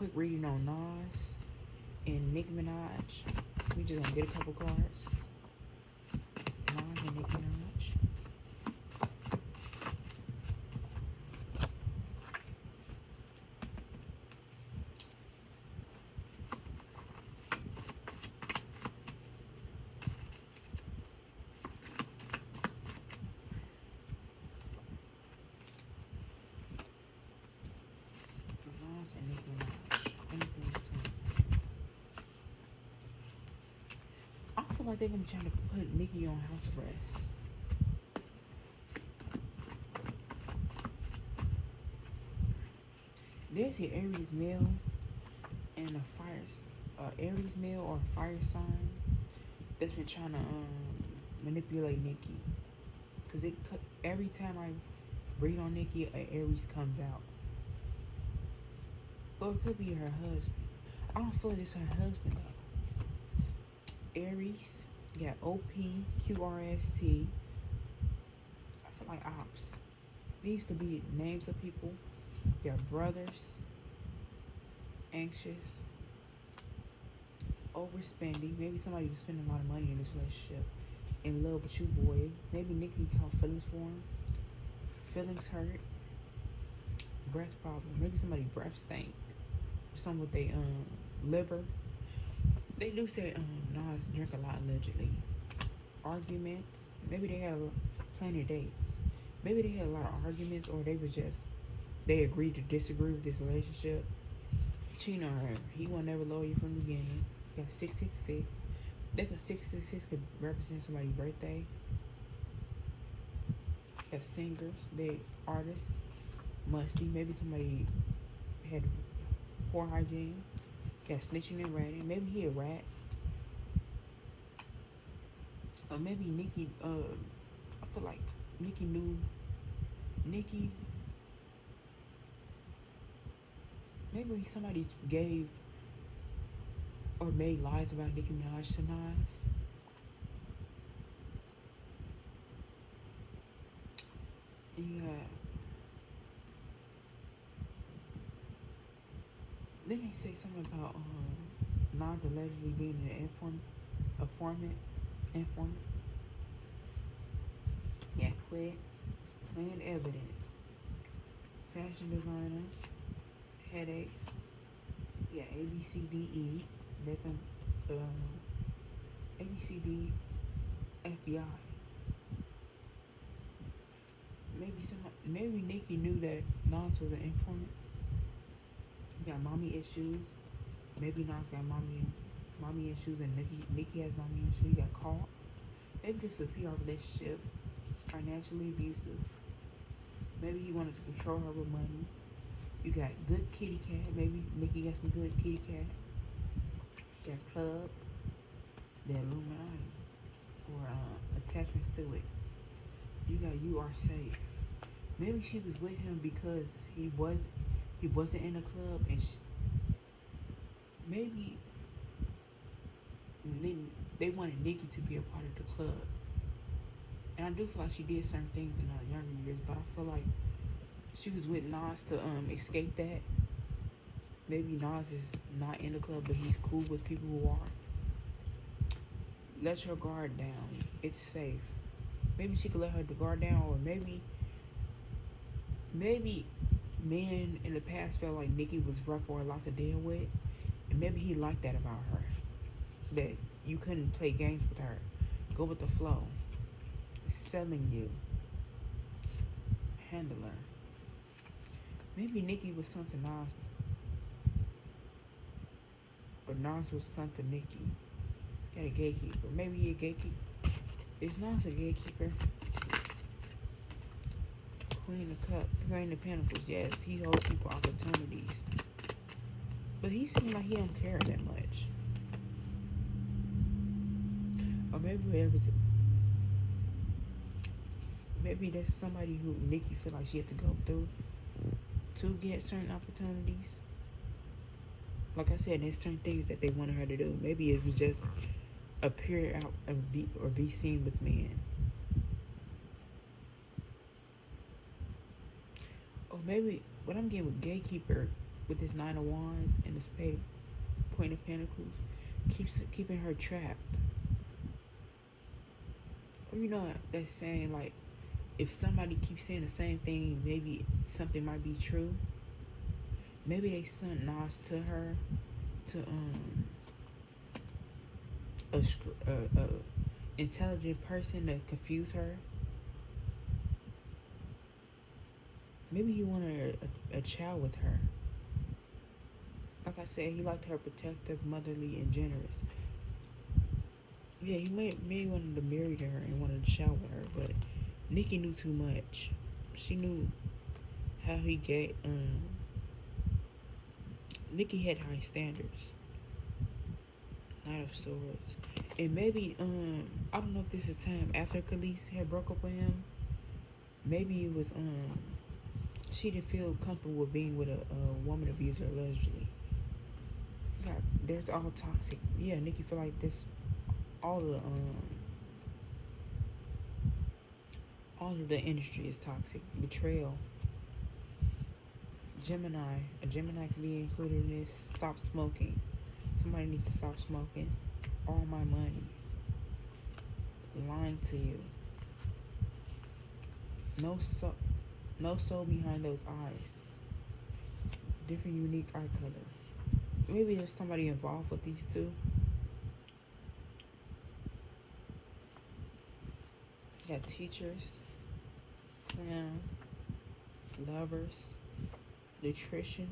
quick reading on Nas and Nicki Minaj. We just gonna get a couple cards. Nas and Nicki Minaj. Nas and Nicki Minaj. Anything between. I feel like they're gonna be trying to put Nicki on house arrest. There's the Aries male and a Aries male or a fire sign that's been trying to manipulate Nicki. Cause every time I read on Nicki, an Aries comes out. Or it could be her husband. I don't feel like it's her husband though. Aries, you got OPQRST. I feel like ops. These could be names of people. You got brothers, anxious, overspending. Maybe somebody was spending a lot of money in this relationship. In love with you, boy. Maybe Nicki caught feelings for him. Feelings hurt. Breath problem. Maybe somebody breath stank. Something with their liver. They do say Nas drink a lot allegedly. Arguments. Maybe they had plenty of dates. Maybe they had a lot of arguments, or they agreed to disagree with this relationship. Cheating on her. He was never loyal from the beginning. Got 666. 666 could represent somebody's birthday. Got singers. They artists. Musty. Maybe somebody had poor hygiene. Got snitching and ratting. Maybe he a rat. Or maybe Nicki, I feel like Nicki knew. Maybe somebody gave or made lies about Nicki Minaj to Nas. Yeah. Then they say something about Nas allegedly being an informant. Yeah, quit. Planned evidence. Fashion designer. Headaches. Yeah, ABCDE. They can ABCD FBI. Maybe Nicki knew that Nas was an informant. Got mommy issues. Maybe Nas got mommy issues and Nicki has mommy issues. He got caught. Maybe this is a PR relationship. Financially abusive. Maybe he wanted to control her with money. You got good kitty cat. Maybe Nicki got some good kitty cat. Got club. The Illuminati. Or attachments to it. You got you are safe. Maybe she was with him because he wasn't in a club, and maybe they wanted Nicki to be a part of the club. And I do feel like she did certain things in her younger years, but I feel like she was with Nas to escape that. Maybe Nas is not in the club, but he's cool with people who are. Let your guard down. It's safe. Maybe she could let her guard down, or maybe men in the past felt like Nicki was rough or a lot to deal with, and maybe he liked that about her. That you couldn't play games with her. Go with the flow. Selling you. Handler. Maybe Nicki was son to Nas. Or Nas was son to Nicki. Got a gatekeeper. Maybe he a gatekeeper. Is Nas a gatekeeper? Queen of Cups. Queen of Pentacles. Yes, he holds people opportunities. But he seems like he don't care that much. Or maybe there's somebody who Nicki feel like she had to go through to get certain opportunities. Like I said, there's certain things that they wanted her to do. Maybe it was just appear out and be seen with men. Or maybe what I'm getting with gatekeeper with this Nine of Wands and this Point of Pentacles keeping her trapped. Or you know that saying, like, if somebody keeps saying the same thing, maybe something might be true. Maybe they sent Nas to her to a intelligent person to confuse her. Maybe he wanted a child with her. Like I said, he liked her protective, motherly, and generous. Yeah, he may wanted to marry her and wanted a child with her, but Nicki knew too much. She knew how he get. Nicki had high standards. Knight of Swords. And maybe, I don't know if this is time after Khalees had broke up with him. Maybe it was, she didn't feel comfortable with being with a woman abuser allegedly. God, there's all toxic. Yeah, Nicki feel like this, all of the industry is toxic. Betrayal. Gemini. A Gemini can be included in this. Stop smoking. Somebody needs to stop smoking. All my money. Lying to you. No soul behind those eyes. Different unique eye color. Maybe there's somebody involved with these two. You got teachers, clown, lovers, nutrition.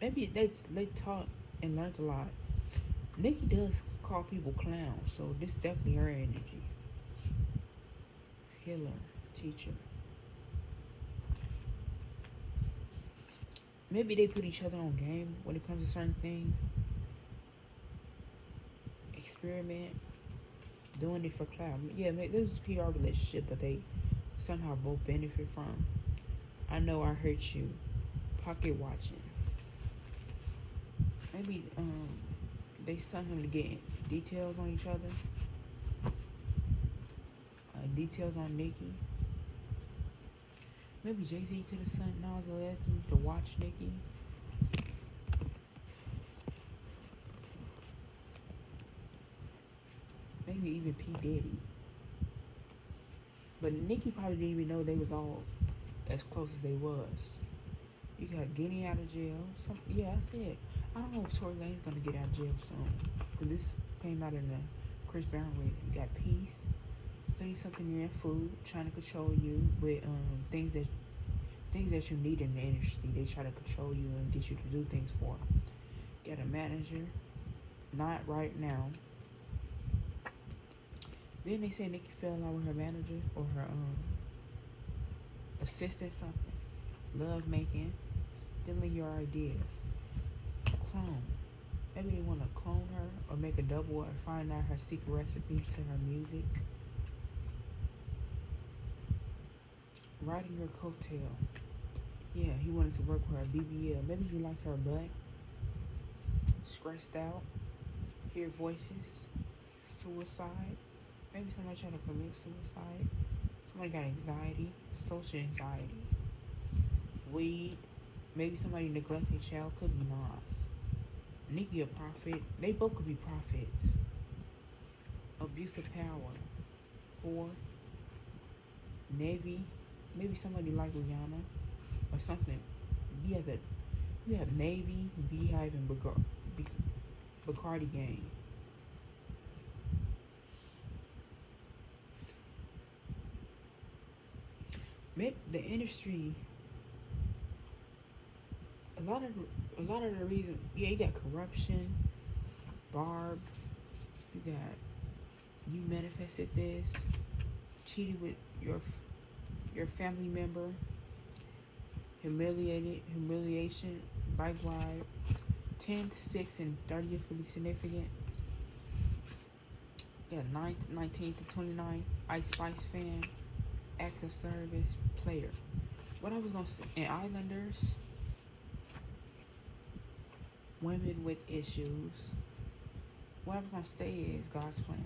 Maybe they taught and learned a lot. Nicki does call people clowns, so this is definitely her energy. Healer, teacher. Maybe they put each other on game when it comes to certain things. Experiment. Doing it for clout. Yeah, there's a PR relationship that they somehow both benefit from. I know I hurt you. Pocket watching. Maybe they sent him to get details on each other. Details on Nicki. Maybe Jay-Z could have sent Nas to watch Nicki. Maybe even P. Diddy. But Nicki probably didn't even know they was all as close as they was. You got getting out of jail. Yeah, I said. I don't know if Tory Lane's gonna get out of jail soon. Cause this came out in the Chris Brown rating. You got peace, putting something in your food, trying to control you with things that you need in the industry. They try to control you and get you to do things for them. Got a manager. Not right now. Then they say Nicki fell out with her manager or her assistant something. Love making. Stealing your ideas. Clone. Maybe they want to clone her or make a double and find out her secret recipe to her music. Riding your coattail. Yeah, he wanted to work with her BBL. Maybe he liked her butt. Stressed out. Hear voices. Suicide. Maybe somebody tried to commit suicide. Somebody got anxiety. Social anxiety. Weed. Maybe somebody neglected a child. Could be Nas. Nicki a prophet. They both could be prophets. Abuse of power. Whore. Navy. Maybe somebody like Rihanna or something. You have Navy, Beehive, and Bacardi gang. The industry. A lot of the reason. Yeah, you got corruption. Barb. You manifested this. Cheated with your family member. Humiliation, bike ride, 10th, 6th, and 30th would be significant. Yeah, 9th, 19th, and 29th, Ice Spice fan, acts of service, player. What I was going to say, and Islanders, women with issues. What I was going to say is God's plan.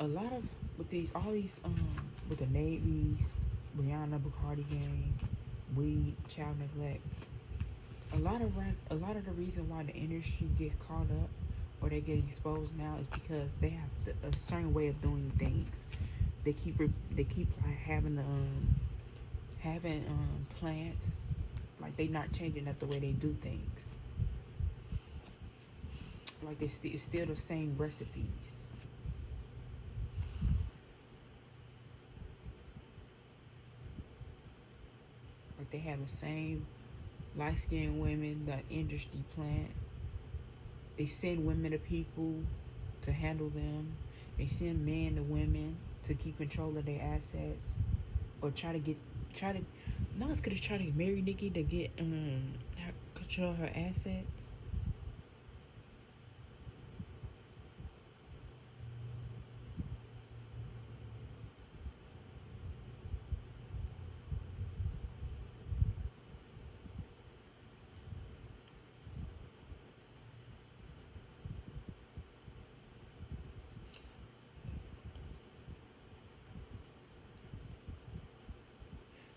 A lot of, with the Navies, Rihanna, Bacardi gang, weed, child neglect. A lot of the reason why the industry gets caught up or they get exposed now is because they have a certain way of doing things. They keep like having plants, like they not changing up the way they do things. Like it's still the same recipes. Like they have the same light skinned women, the industry plant. They send women to people to handle them. They send men to women to keep control of their assets, or try to. No one's gonna try to marry Nicki to get control her assets.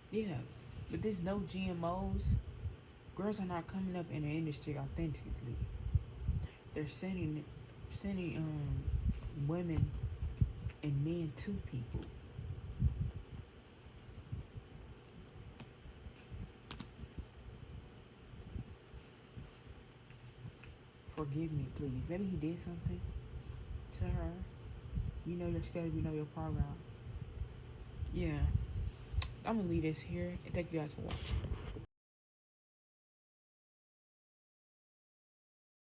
Yeah, but there's no GMOs. Girls are not coming up in the industry authentically. They're sending women and men to people. Forgive me, please. Maybe he did something to her. You know your schedule, you know your program. Yeah. I'm gonna leave this here and thank you guys for watching.